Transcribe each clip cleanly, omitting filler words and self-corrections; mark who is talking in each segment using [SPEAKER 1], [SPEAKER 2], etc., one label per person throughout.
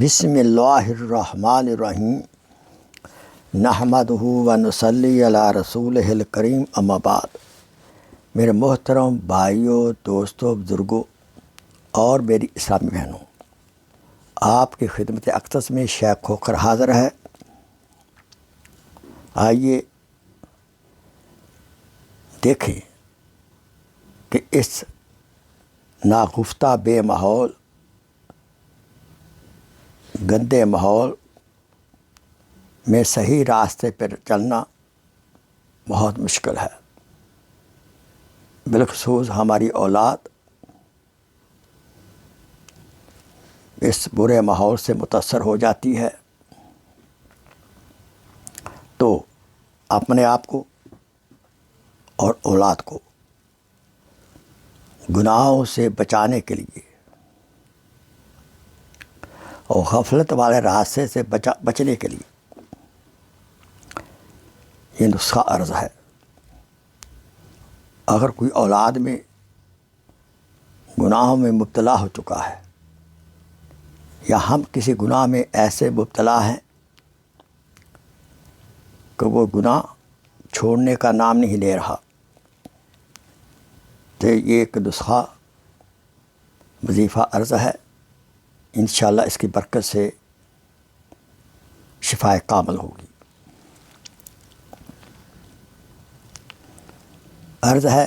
[SPEAKER 1] بسم اللہ الرحمن الرحیم نحمدہ و نصلی علی رسولہ الکریم اما بعد۔ میرے محترم بھائیوں، دوستوں، بزرگوں اور میری اسلامی بہنوں، آپ کی خدمت اقدس میں شیخ کھوکھر حاضر ہے۔ آئیے دیکھیں کہ اس ناگفتہ بے ماحول، گندے ماحول میں صحیح راستے پر چلنا بہت مشکل ہے۔ بالخصوص ہماری اولاد اس برے ماحول سے متاثر ہو جاتی ہے، تو اپنے آپ کو اور اولاد کو گناہوں سے بچانے کے لیے اور غفلت والے راستے سے بچنے کے لیے یہ نسخہ عرض ہے۔ اگر کوئی اولاد میں گناہوں میں مبتلا ہو چکا ہے یا ہم کسی گناہ میں ایسے مبتلا ہیں کہ وہ گناہ چھوڑنے کا نام نہیں لے رہا، تو یہ ایک نسخہ وظیفہ عرض ہے۔ انشاءاللہ اس کی برکت سے شفائے کامل ہوگی۔ عرض ہے،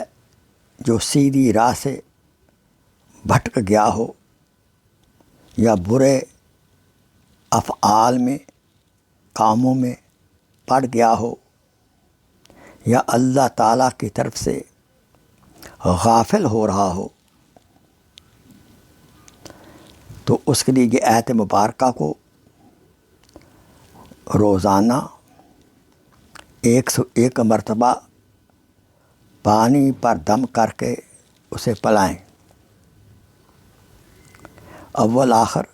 [SPEAKER 1] جو سیدھی راہ سے بھٹک گیا ہو یا برے افعال میں، کاموں میں پڑ گیا ہو یا اللہ تعالیٰ کی طرف سے غافل ہو رہا ہو، تو اس کے لیے یہ آیت مبارکہ کو روزانہ 101 مرتبہ پانی پر دم کر کے اسے پلائیں۔ اول آخر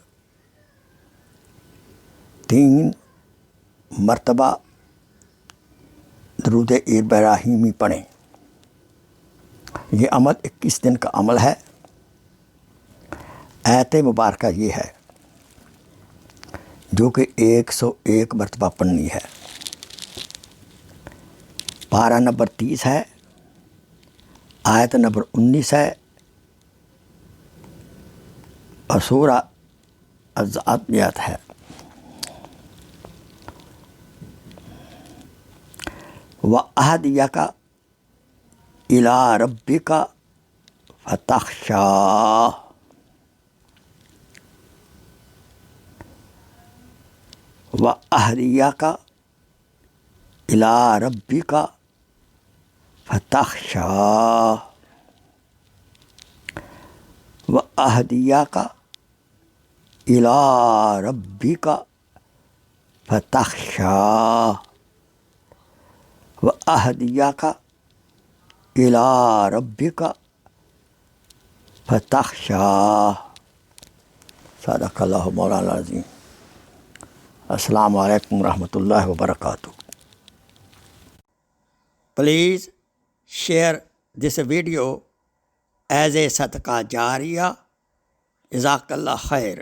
[SPEAKER 1] 3 مرتبہ درود ابراہیمی پڑھیں۔ یہ عمل 21 دن کا عمل ہے۔ آیت مبارکہ یہ ہے جو کہ 101 مرتبہ پڑھنی ہے۔ پارہ نمبر 30 ہے، آیت نمبر 19 ہے، اور سورہ الذاريات ہے۔ وَأَهْدِيَكَ إِلَىٰ رَبِّكَ فَتَخْشَىٰ وَأَهْدِيَكَ إِلَىٰ رَبِّكَ فَتَخْشَىٰ وَأَهْدِيَكَ إِلَىٰ رَبِّكَ فَتَخْشَىٰ وَأَهْدِيَكَ إِلَىٰ رَبِّكَ فَتَخْشَىٰ۔ صدق اللہ مولانا العظیم۔ السلام علیکم ورحمۃ اللہ وبرکاتہ۔ Please share this video as a صدقہ جاریہ۔ جزاک اللہ خیر۔